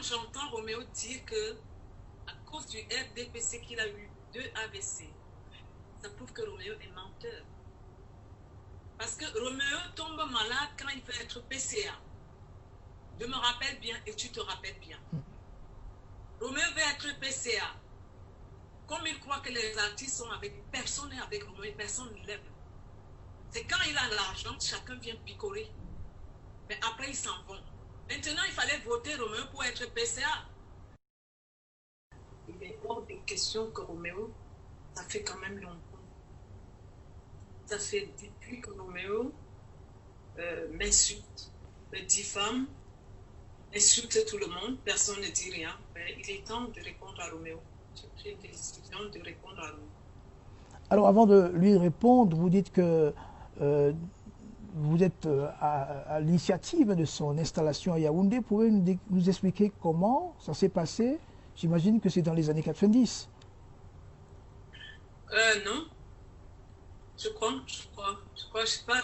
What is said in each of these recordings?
j'entends Roméo dire que à cause du RDPC qu'il a eu 2 AVC, ça prouve que Roméo est menteur. Parce que Roméo tombe malade quand il veut être PCA. Je me rappelle bien et tu te rappelles bien. Roméo veut être PCA. Comme il croit que les artistes sont avec personne et avec Roméo, personne ne l'aime. C'est quand il a l'argent, chacun vient picorer. Mais après, ils s'en vont. Maintenant, il fallait voter Roméo pour être PCA. Il est hors de question que Roméo, ça fait quand même longtemps. Ça fait depuis que Roméo m'insulte, me diffame, insulte tout le monde, personne ne dit rien. Mais il est temps de répondre à Roméo. J'ai pris une décision de répondre à Roméo. Alors avant de lui répondre, vous dites que vous êtes à l'initiative de son installation à Yaoundé. Pouvez-vous nous expliquer comment ça s'est passé? J'imagine que c'est dans les années 90. Non, je crois,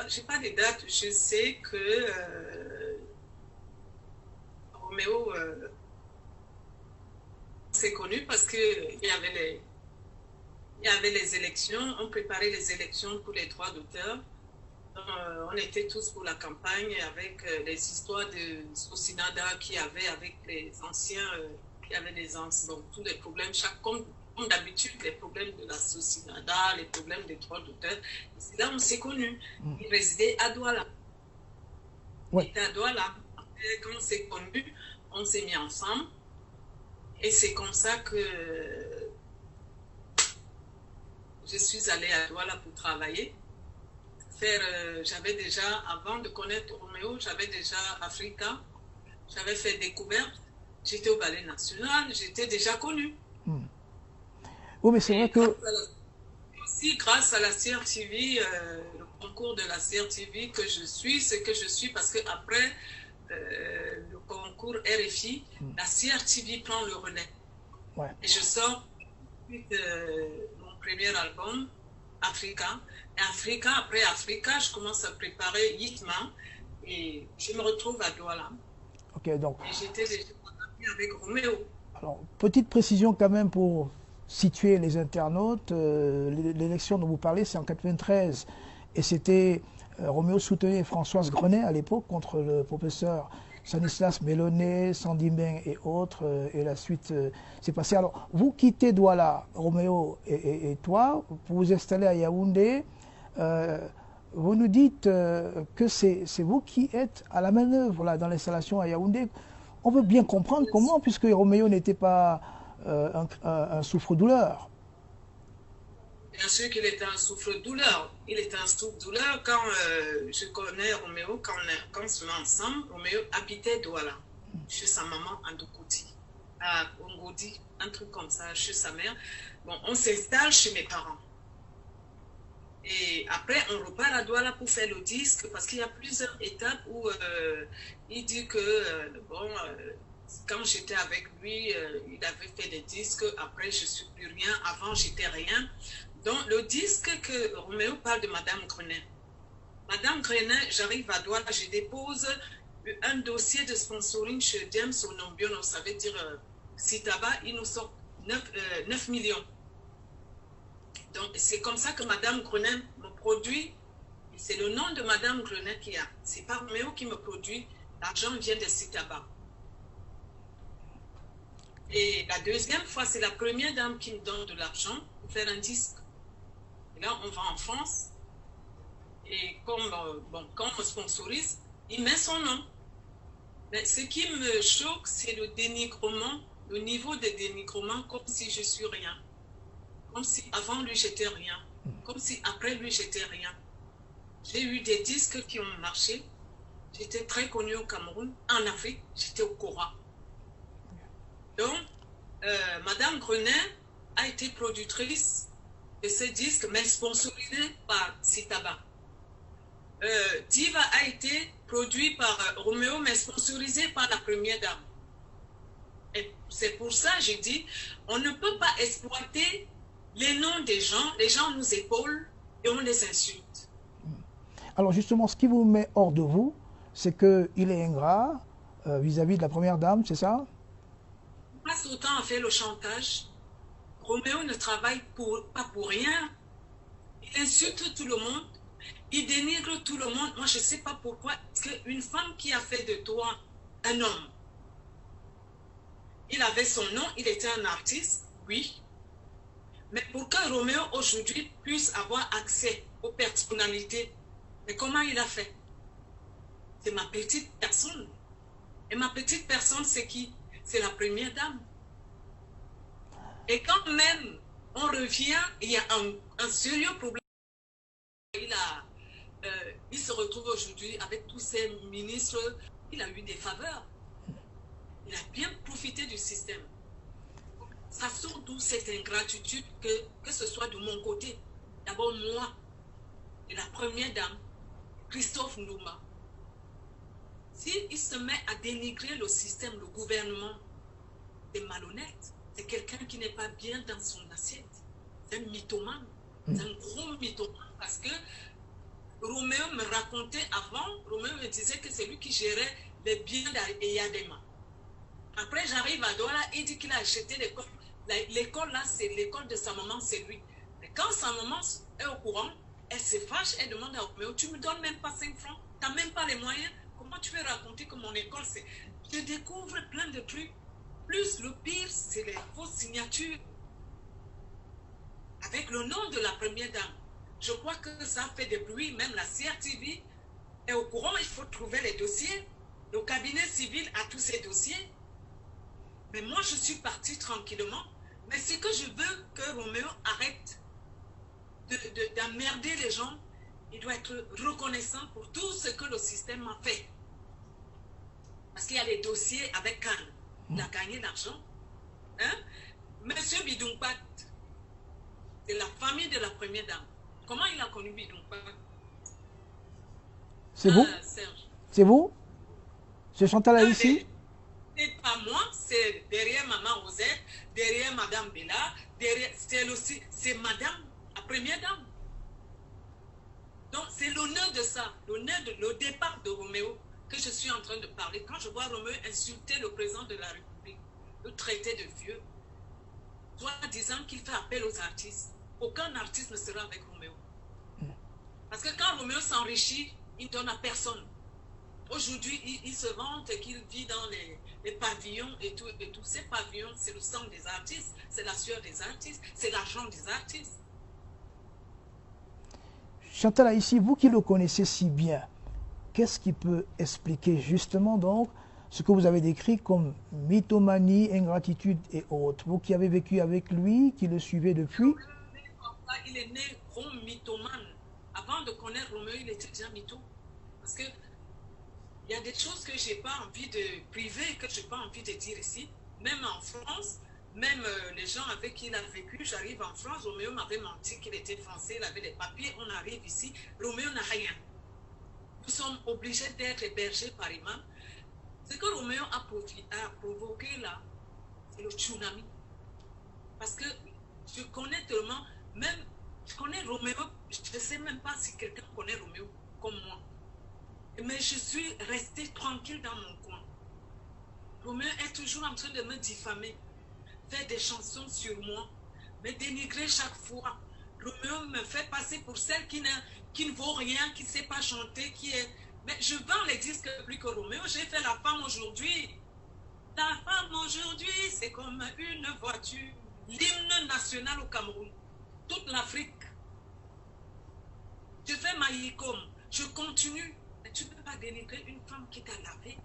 j'ai pas les dates. Je sais que Roméo s'est connu parce qu'il y avait les élections, on préparait les élections pour les droits d'auteur. On était tous pour la campagne avec les histoires de Sosinada qui avait avec les anciens, qui avaient des anciens, bon, tous les problèmes, comme d'habitude, les problèmes de la Sosinada, les problèmes des droits d'auteur. C'est là où on s'est connus. Il résidait à Douala. Ouais. Il était à Douala. Quand on s'est connus, on s'est mis ensemble. Et c'est comme ça que je suis allée à Douala pour travailler. J'avais déjà, avant de connaître Roméo, j'avais déjà Africa, j'avais fait découverte, j'étais au Ballet National, j'étais déjà connue. Oui, mais c'est vrai que... Aussi, grâce à la CRTV, le concours de la CRTV que je suis, ce que je suis, parce qu'après le concours RFI, la CRTV prend le relais. Ouais. Et je sors mon premier album, Africa. Et Africa, après Africa, je commence à préparer Yitma et je me retrouve à Douala. Ok, donc... Et j'étais déjà avec Roméo. Alors, petite précision quand même pour situer les internautes. L'élection dont vous parlez, c'est en 93. Et c'était Roméo soutenait Françoise Grenet à l'époque contre le professeur Stanislas Melonnet, Sandy Meng et autres. Et la suite s'est passée. Alors, vous quittez Douala, Roméo et toi, pour vous installer à Yaoundé. Vous nous dites que c'est vous qui êtes à la manœuvre là, dans l'installation à Yaoundé. On peut bien comprendre comment, puisque Roméo n'était pas un souffre-douleur. Bien sûr qu'il était un souffre-douleur. Il était un souffre-douleur quand je connais Roméo, quand on se met ensemble. Roméo habitait Douala, chez sa maman à Ndokouti, à Ongodi, un truc comme ça, chez sa mère. Bon, on s'installe chez mes parents. Et après, on repart à Douala pour faire le disque, parce qu'il y a plusieurs étapes où il dit que, quand j'étais avec lui, il avait fait des disques, après je ne suis plus rien, avant j'étais rien. Donc le disque que Roméo parle de Madame Grenet. Madame Grenet, j'arrive à Douala, je dépose un dossier de sponsoring chez James Onombiono, ça veut dire Sitaba, il nous sort 9 millions. Donc, c'est comme ça que Madame Grenet me produit. C'est le nom de Madame Grenet qui a. C'est pas Roméo qui me produit. L'argent vient de Sitaba. Et la deuxième fois, c'est la première dame qui me donne de l'argent pour faire un disque. Et là, on va en France. Et comme, quand on me sponsorise, il met son nom. Mais ce qui me choque, c'est le dénigrement, le niveau de dénigrement, comme si je suis rien. Comme si avant lui, j'étais rien. Comme si après lui, j'étais rien. J'ai eu des disques qui ont marché. J'étais très connue au Cameroun. En Afrique, j'étais au Cora. Donc, Madame Grenet a été productrice de ces disques, mais sponsorisée par Sitaba. Diva a été produit par Roméo, mais sponsorisé par la première dame. Et c'est pour ça que j'ai dit, on ne peut pas exploiter les noms des gens nous épaulent et on les insulte. Alors justement, ce qui vous met hors de vous, c'est qu'il est ingrat vis-à-vis de la première dame, c'est ça? passe autant à faire le chantage. Roméo ne travaille pas pour rien. Il insulte tout le monde. Il dénigre tout le monde. Moi, je ne sais pas pourquoi. Est-ce qu'une femme qui a fait de toi un homme, il avait son nom, il était un artiste, oui. Mais pour que Roméo aujourd'hui puisse avoir accès aux personnalités, mais comment il a fait? C'est ma petite personne. Et ma petite personne, c'est qui? C'est la première dame. Et quand même, on revient, il y a un sérieux problème. Il se retrouve aujourd'hui avec tous ces ministres. Il a eu des faveurs. Il a bien profité du système. Ça sort d'où cette ingratitude que ce soit de mon côté. D'abord, moi, et la première dame, Christophe Ndoumba. S'il se met à dénigrer le système, le gouvernement, c'est malhonnête. C'est quelqu'un qui n'est pas bien dans son assiette. C'est un mythomane. C'est un gros mythomane parce que Roméo me racontait avant, Roméo me disait que c'est lui qui gérait les biens d'Eyadema. Après, j'arrive à Douala, il dit qu'il a acheté l'école. L'école là, c'est l'école de sa maman, c'est lui. Mais quand sa maman est au courant, elle se fâche, elle demande à Roméo, tu me donnes même pas 5 francs, tu n'as même pas les moyens. Comment tu veux raconter que mon école, c'est... Je découvre plein de trucs. Plus le pire, c'est les fausses signatures. Avec le nom de la première dame. Je crois que ça fait des bruits, même la CRTV est au courant, il faut trouver les dossiers. Le cabinet civil a tous ces dossiers. Mais moi, je suis partie tranquillement. Mais c'est que je veux que Roméo arrête d'emmerder les gens. Il doit être reconnaissant pour tout ce que le système a fait. Parce qu'il y a les dossiers avec Cannes. Il a gagné l'argent. Hein? Monsieur Bidounkpat, c'est la famille de la première dame. Comment il a connu Bidounkpat? C'est vous? Serge. C'est vous? C'est Chantal Haïssi? C'est pas moi, c'est derrière Maman Rosette, derrière Madame Bella, derrière, c'est Madame, la première dame. Donc c'est l'honneur de ça, le départ de Roméo que je suis en train de parler. Quand je vois Roméo insulter le président de la République, le traiter de vieux, soit disant qu'il fait appel aux artistes, aucun artiste ne sera avec Roméo. Parce que quand Roméo s'enrichit, il ne donne à personne. Aujourd'hui, il se vante qu'il vit dans les pavillons et tout. Ces pavillons, c'est le sang des artistes, c'est la sueur des artistes, c'est l'argent des artistes. Chantal Haïssi, vous qui le connaissez si bien, qu'est-ce qui peut expliquer justement donc ce que vous avez décrit comme mythomanie, ingratitude et autres? Vous qui avez vécu avec lui, qui le suivez depuis. Il est né gros mythomane. Avant de connaître Roméo, il était déjà mytho. Parce que il y a des choses que je n'ai pas envie de priver, que je n'ai pas envie de dire ici. Même en France, même les gens avec qui il a vécu, j'arrive en France, Roméo m'avait menti qu'il était français, il avait des papiers, on arrive ici, Roméo n'a rien. Nous sommes obligés d'être hébergés par imam. Ce que Roméo a provoqué là, c'est le tsunami. Parce que je connais tellement, même, je connais Roméo, je ne sais même pas si quelqu'un connaît Roméo comme moi. Mais je suis restée tranquille dans mon coin. Roméo est toujours en train de me diffamer, faire des chansons sur moi, me dénigrer chaque fois. Roméo me fait passer pour celle qui ne vaut rien, qui ne sait pas chanter, qui est... Mais je vends les disques plus que Roméo. J'ai fait la femme aujourd'hui. La femme aujourd'hui, c'est comme une voiture. L'hymne national au Cameroun. Toute l'Afrique. Je fais ma yicom. Je continue. Mais tu ne peux pas dénigrer une femme qui t'a lavé.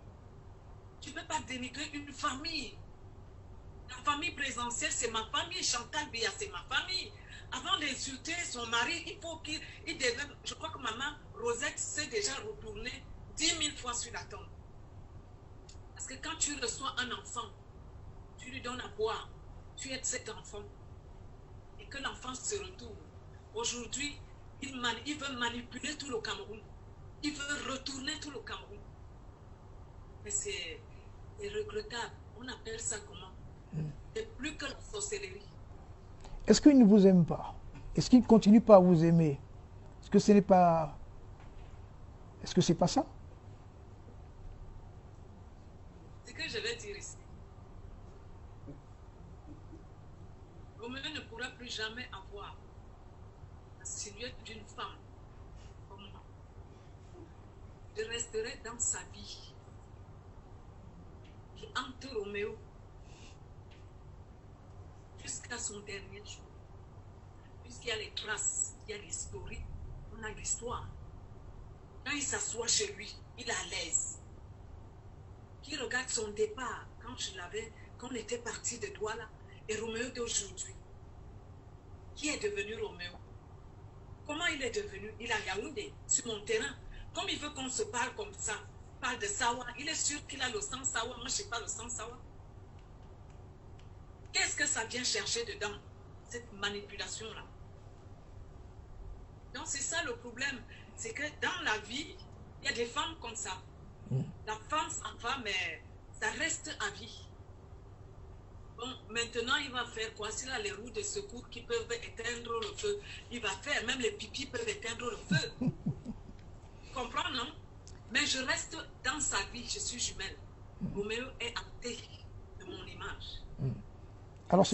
Tu ne peux pas dénigrer une famille. La famille présidentielle, c'est ma famille. Chantal Biya, c'est ma famille. Avant d'insulter son mari, il faut qu'il devienne... Je crois que maman Rosette s'est déjà retournée 10 000 fois sur la tombe. Parce que quand tu reçois un enfant, tu lui donnes à boire, tu aides cet enfant. Et que l'enfant se retourne. Aujourd'hui, il veut manipuler tout le Cameroun. Il veut retourner tout le Cameroun. Mais c'est regrettable. On appelle ça comment? C'est plus que la sorcellerie. Est-ce qu'il ne vous aime pas? Est-ce qu'il ne continue pas à vous aimer? Est-ce que ce n'est pas... Est-ce que c'est pas ça? Ce que je vais dire ici, Roméo ne pourra plus jamais avoir la silhouette d'une femme comme moi. Je resterai dans sa vie. Je hante Roméo jusqu'à son dernier jour. Puisqu'il y a les traces, il y a l'historique, on a l'histoire. Quand il s'assoit chez lui, il est à l'aise. Qui regarde son départ, quand on était parti de Douala, et Roméo d'aujourd'hui. Qui est devenu Roméo? Comment il est devenu? Il a Yaoundé, sur mon terrain. Comme il veut qu'on se parle comme ça, parle de Sawa, il est sûr qu'il a le sang Sawa, moi je n'ai pas le sang Sawa. Qu'est-ce que ça vient chercher dedans, cette manipulation-là? Donc c'est ça le problème, c'est que dans la vie, il y a des femmes comme ça. La femme s'en va, mais ça reste à vie. Bon, maintenant, il va faire quoi? S'il a les roues de secours qui peuvent éteindre le feu, il va faire, même les pipis peuvent éteindre le feu. Tu comprends, non? Mais je reste dans sa vie, je suis jumelle. Roméo est hanté de mon image. Alors,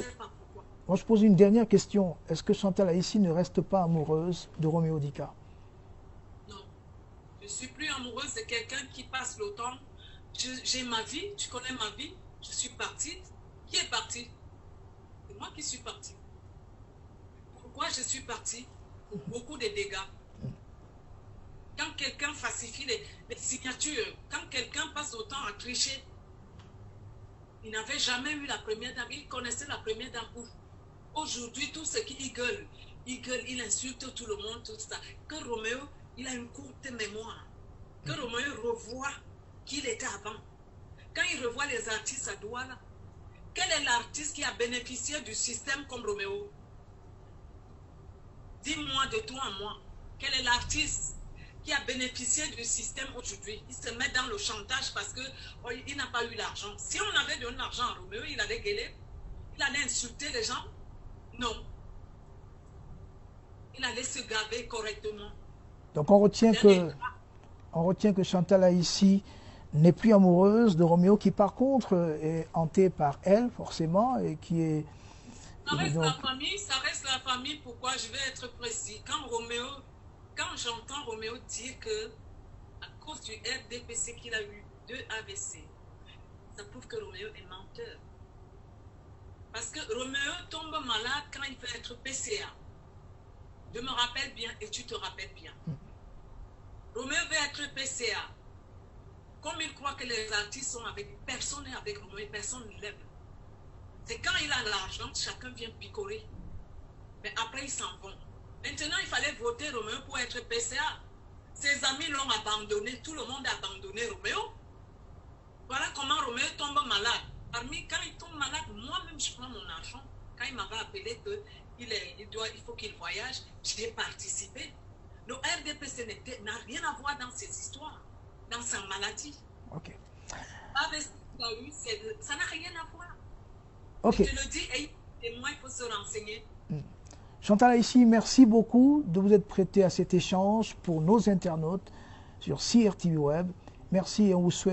moi, je pose une dernière question. Est-ce que Chantal Aïssi ne reste pas amoureuse de Roméo Dika? Non. Je ne suis plus amoureuse de quelqu'un qui passe le temps. J'ai ma vie, tu connais ma vie. Je suis partie. Qui est parti? C'est moi qui suis partie. Pourquoi je suis partie? Pour beaucoup de dégâts. Quand quelqu'un falsifie les signatures, quand quelqu'un passe autant à tricher, il n'avait jamais eu la première dame, il connaissait la première dame où? Aujourd'hui, tout ce qu'il gueule, il insulte tout le monde, tout ça. Que Roméo, il a une courte mémoire. Que Roméo revoit qui il était avant. Quand il revoit les artistes à Douala, quel est l'artiste qui a bénéficié du système comme Roméo? Dis-moi de toi à moi, quel est l'artiste qui a bénéficié du système aujourd'hui? Il se met dans le chantage parce qu'il n'a pas eu l'argent. Si on avait donné l'argent à Roméo, il allait gueuler, il allait insulter les gens. Non. Il allait se gaver correctement. Donc on retient que Chantal Aïssi n'est plus amoureuse de Roméo, qui par contre est hanté par elle, forcément, et qui est... Ça reste la famille, pourquoi je vais être précis. Quand j'entends Roméo dire que, à cause du RDPC qu'il a eu, 2 AVC, ça prouve que Roméo est menteur. Parce que Roméo tombe malade quand il veut être PCA. Je me rappelle bien et tu te rappelles bien. Roméo veut être PCA. Comme il croit que les artistes sont avec personne et avec Roméo, personne ne lève. C'est quand il a l'argent, chacun vient picorer. Mais après, ils s'en vont. Maintenant, il fallait voter Roméo pour être PCA. Ses amis l'ont abandonné. Tout le monde a abandonné Roméo. Voilà comment Roméo tombe malade. Quand il tombe malade, moi-même, je prends mon argent. Quand il m'avait appelé qu'il faut qu'il voyage, j'ai participé. Le RDPC n'a rien à voir dans ces histoires, dans sa maladie. Ok. Avec ce qu'il a eu, ça n'a rien à voir. Ok. Je te le dis, et moi, il faut se renseigner. Chantal Aïssi, merci beaucoup de vous être prêté à cet échange pour nos internautes sur CRTV Web. Merci et on vous souhaite